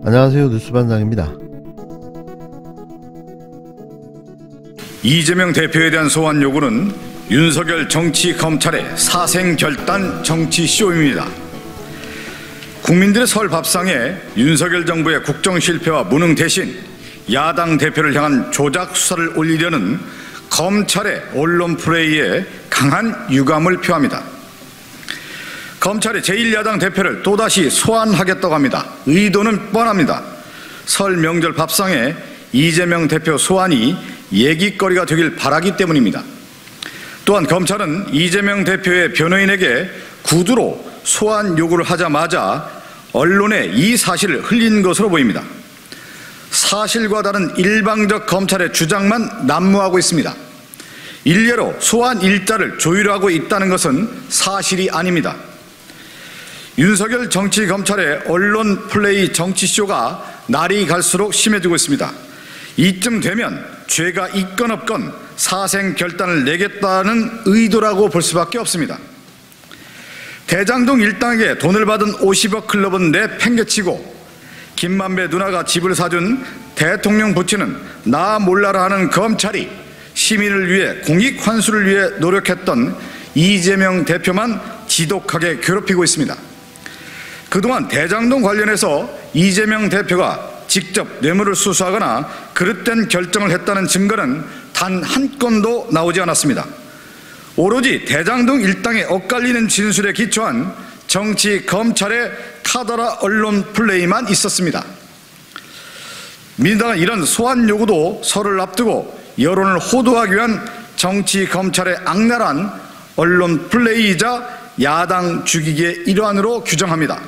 안녕하세요. 뉴스반장입니다. 이재명 대표에 대한 소환 요구는 윤석열 정치검찰의 사생결단 정치쇼입니다. 국민들의 설 밥상에 윤석열 정부의 국정실패와 무능 대신 야당 대표를 향한 조작 수사를 올리려는 검찰의 언론 플레이에 강한 유감을 표합니다. 검찰이 제1야당 대표를 또다시 소환하겠다고 합니다. 의도는 뻔합니다. 설 명절 밥상에 이재명 대표 소환이 얘기거리가 되길 바라기 때문입니다. 또한 검찰은 이재명 대표의 변호인에게 구두로 소환 요구를 하자마자 언론에 이 사실을 흘린 것으로 보입니다. 사실과 다른 일방적 검찰의 주장만 난무하고 있습니다. 일례로 소환 일자를 조율하고 있다는 것은 사실이 아닙니다. 윤석열 정치검찰의 언론 플레이 정치쇼가 날이 갈수록 심해지고 있습니다. 이쯤 되면 죄가 있건 없건 사생결단을 내겠다는 의도라고 볼 수밖에 없습니다. 대장동 일당에게 돈을 받은 50억 클럽은 내팽개치고 김만배 누나가 집을 사준 대통령 부친은 나 몰라라 하는 검찰이 시민을 위해 공익 환수를 위해 노력했던 이재명 대표만 지독하게 괴롭히고 있습니다. 그동안 대장동 관련해서 이재명 대표가 직접 뇌물을 수수하거나 그릇된 결정을 했다는 증거는 단 한 건도 나오지 않았습니다. 오로지 대장동 일당에 엇갈리는 진술에 기초한 정치 검찰의 카더라 언론 플레이만 있었습니다. 민주당은 이런 소환 요구도 설을 앞두고 여론을 호도하기 위한 정치 검찰의 악랄한 언론 플레이이자 야당 죽이기의 일환으로 규정합니다.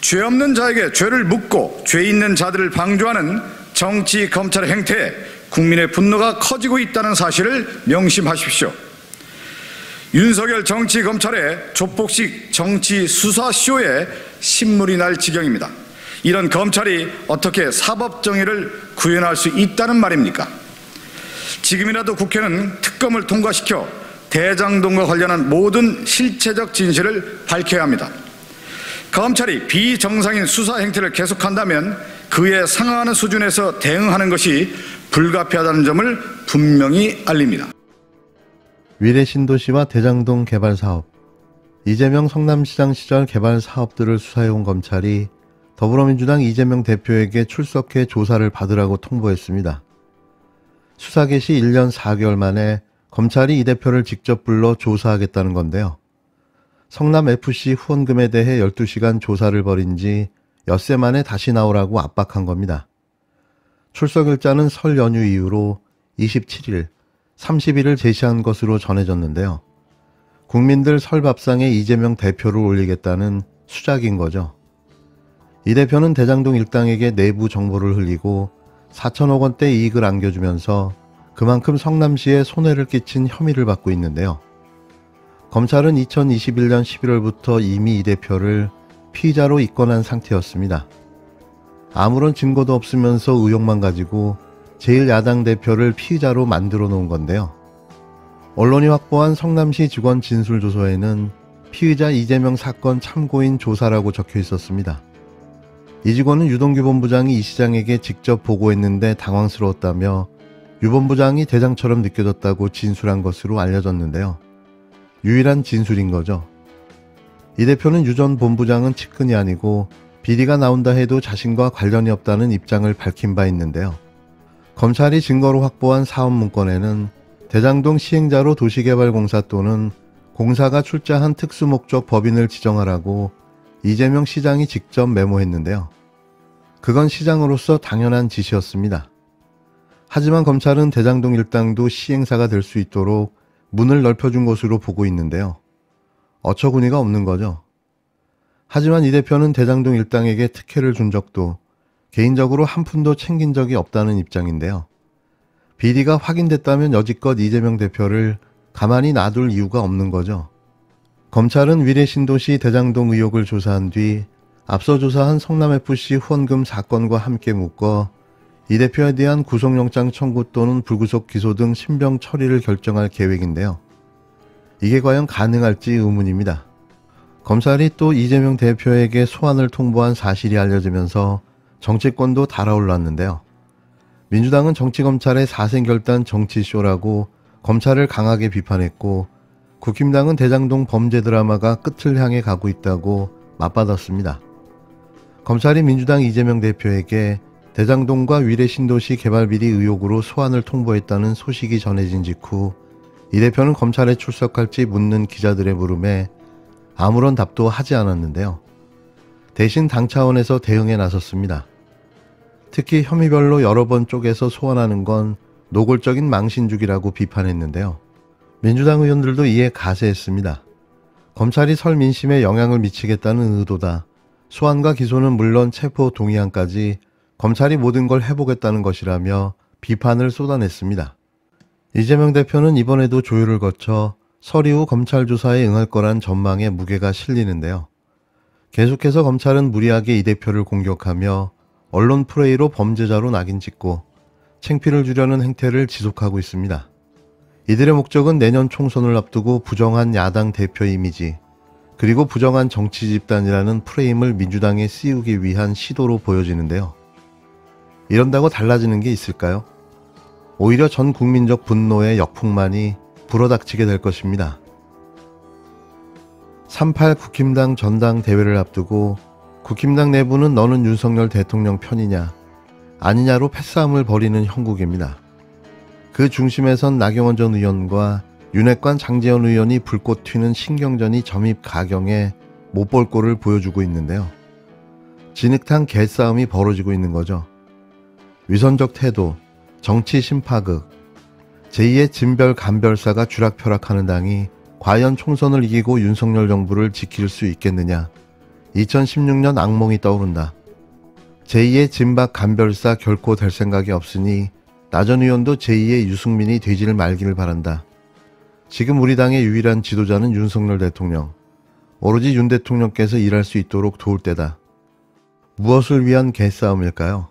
죄 없는 자에게 죄를 묻고 죄 있는 자들을 방조하는 정치 검찰의 행태에 국민의 분노가 커지고 있다는 사실을 명심하십시오. 윤석열 정치 검찰의 조폭식 정치 수사쇼에 신물이 날 지경입니다. 이런 검찰이 어떻게 사법 정의를 구현할 수 있다는 말입니까? 지금이라도 국회는 특검을 통과시켜 대장동과 관련한 모든 실체적 진실을 밝혀야 합니다. 검찰이 비정상인 수사 행태를 계속한다면 그에 상응하는 수준에서 대응하는 것이 불가피하다는 점을 분명히 알립니다. 위례 신도시와 대장동 개발 사업, 이재명 성남시장 시절 개발 사업들을 수사해온 검찰이 더불어민주당 이재명 대표에게 출석해 조사를 받으라고 통보했습니다. 수사 개시 1년 4개월 만에 검찰이 이 대표를 직접 불러 조사하겠다는 건데요. 성남FC 후원금에 대해 12시간 조사를 벌인 지 엿새 만에 다시 나오라고 압박한 겁니다. 출석 일자는 설 연휴 이후로 27일, 30일을 제시한 것으로 전해졌는데요. 국민들 설 밥상에 이재명 대표를 올리겠다는 수작인 거죠. 이 대표는 대장동 일당에게 내부 정보를 흘리고 4천억 원대 이익을 안겨주면서 그만큼 성남시에 손해를 끼친 혐의를 받고 있는데요. 검찰은 2021년 11월부터 이미 이 대표를 피의자로 입건한 상태였습니다. 아무런 증거도 없으면서 의혹만 가지고 제1야당 대표를 피의자로 만들어 놓은 건데요. 언론이 확보한 성남시 직원 진술조서에는 피의자 이재명 사건 참고인 조사라고 적혀 있었습니다. 이 직원은 유동규 본부장이 이 시장에게 직접 보고했는데 당황스러웠다며 유 본부장이 대장처럼 느껴졌다고 진술한 것으로 알려졌는데요. 유일한 진술인 거죠. 이 대표는 유 전 본부장은 측근이 아니고 비리가 나온다 해도 자신과 관련이 없다는 입장을 밝힌 바 있는데요. 검찰이 증거로 확보한 사업 문건에는 대장동 시행자로 도시개발공사 또는 공사가 출자한 특수목적 법인을 지정하라고 이재명 시장이 직접 메모했는데요. 그건 시장으로서 당연한 지시였습니다. 하지만 검찰은 대장동 일당도 시행사가 될 수 있도록 문을 넓혀준 것으로 보고 있는데요. 어처구니가 없는 거죠. 하지만 이 대표는 대장동 일당에게 특혜를 준 적도 개인적으로 한 푼도 챙긴 적이 없다는 입장인데요. 비리가 확인됐다면 여지껏 이재명 대표를 가만히 놔둘 이유가 없는 거죠. 검찰은 위례 신도시 대장동 의혹을 조사한 뒤 앞서 조사한 성남FC 후원금 사건과 함께 묶어 이 대표에 대한 구속영장 청구 또는 불구속 기소 등 신병 처리를 결정할 계획인데요. 이게 과연 가능할지 의문입니다. 검찰이 또 이재명 대표에게 소환을 통보한 사실이 알려지면서 정치권도 달아올랐는데요. 민주당은 정치검찰의 사생결단 정치쇼라고 검찰을 강하게 비판했고, 국힘당은 대장동 범죄 드라마가 끝을 향해 가고 있다고 맞받았습니다. 검찰이 민주당 이재명 대표에게 대장동과 위례 신도시 개발 비리 의혹으로 소환을 통보했다는 소식이 전해진 직후 이 대표는 검찰에 출석할지 묻는 기자들의 물음에 아무런 답도 하지 않았는데요. 대신 당 차원에서 대응에 나섰습니다. 특히 혐의별로 여러 번 쪼개서 소환하는 건 노골적인 망신주기라고 비판했는데요. 민주당 의원들도 이에 가세했습니다. 검찰이 설 민심에 영향을 미치겠다는 의도다. 소환과 기소는 물론 체포 동의안까지 검찰이 모든 걸 해보겠다는 것이라며 비판을 쏟아냈습니다. 이재명 대표는 이번에도 조율을 거쳐 설 이후 검찰 조사에 응할 거란 전망에 무게가 실리는데요. 계속해서 검찰은 무리하게 이 대표를 공격하며 언론 프레이로 범죄자로 낙인 찍고 창피를 주려는 행태를 지속하고 있습니다. 이들의 목적은 내년 총선을 앞두고 부정한 야당 대표 이미지, 그리고 부정한 정치 집단이라는 프레임을 민주당에 씌우기 위한 시도로 보여지는데요. 이런다고 달라지는 게 있을까요? 오히려 전 국민적 분노의 역풍만이 불어닥치게 될 것입니다. 3.8 국힘당 전당대회를 앞두고 국힘당 내부는 너는 윤석열 대통령 편이냐 아니냐로 패싸움을 벌이는 형국입니다. 그 중심에선 나경원 전 의원과 윤핵관 장제원 의원이 불꽃 튀는 신경전이 점입 가경에 못 볼 꼴을 보여주고 있는데요. 진흙탕 개싸움이 벌어지고 있는 거죠. 위선적 태도, 정치 심파극, 제2의 진별 간별사가 쥐락펴락하는 당이 과연 총선을 이기고 윤석열 정부를 지킬 수 있겠느냐. 2016년 악몽이 떠오른다. 제2의 진박 간별사 결코 될 생각이 없으니 나 전 의원도 제2의 유승민이 되지를 말기를 바란다. 지금 우리 당의 유일한 지도자는 윤석열 대통령. 오로지 윤 대통령께서 일할 수 있도록 도울 때다. 무엇을 위한 개싸움일까요?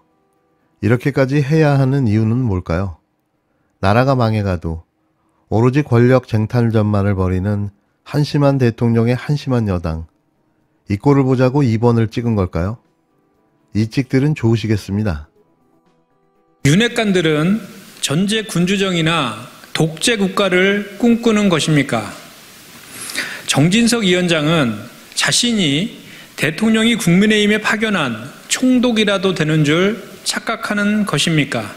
이렇게까지 해야 하는 이유는 뭘까요? 나라가 망해가도 오로지 권력 쟁탈전만을 벌이는 한심한 대통령의 한심한 여당. 이 꼴을 보자고 2번을 찍은 걸까요? 이 찍들은 좋으시겠습니다. 윤핵관들은 전제 군주정이나 독재 국가를 꿈꾸는 것입니까? 정진석 위원장은 자신이 대통령이 국민의힘에 파견한 총독이라도 되는 줄 착각하는 것입니까?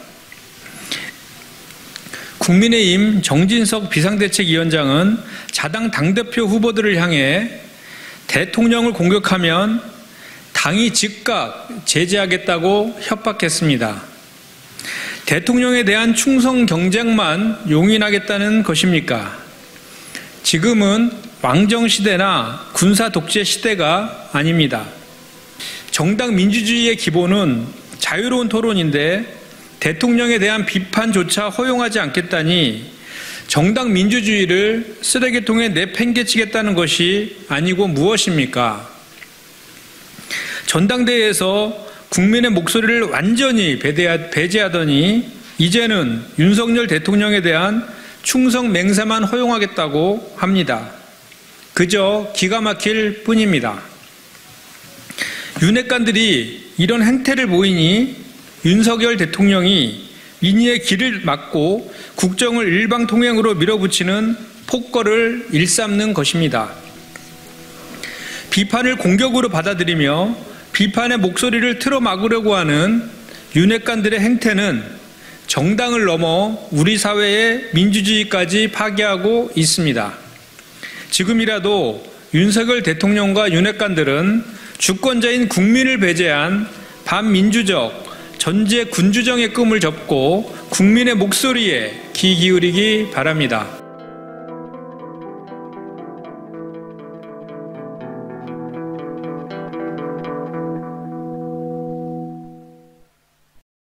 국민의힘 정진석 비상대책위원장은 자당 당대표 후보들을 향해 대통령을 공격하면 당이 즉각 제재하겠다고 협박했습니다. 대통령에 대한 충성 경쟁만 용인하겠다는 것입니까? 지금은 왕정시대나 군사독재 시대가 아닙니다. 정당 민주주의의 기본은 자유로운 토론인데 대통령에 대한 비판조차 허용하지 않겠다니 정당 민주주의를 쓰레기통에 내팽개치겠다는 것이 아니고 무엇입니까? 전당대회에서 국민의 목소리를 완전히 배제하더니 이제는 윤석열 대통령에 대한 충성 맹세만 허용하겠다고 합니다. 그저 기가 막힐 뿐입니다. 윤핵관들이 이런 행태를 보이니 윤석열 대통령이 민의의 길을 막고 국정을 일방통행으로 밀어붙이는 폭거를 일삼는 것입니다. 비판을 공격으로 받아들이며 비판의 목소리를 틀어막으려고 하는 윤핵관들의 행태는 정당을 넘어 우리 사회의 민주주의까지 파괴하고 있습니다. 지금이라도 윤석열 대통령과 윤핵관들은 주권자인 국민을 배제한 반민주적 전제 군주정의 꿈을 접고 국민의 목소리에 귀 기울이기 바랍니다.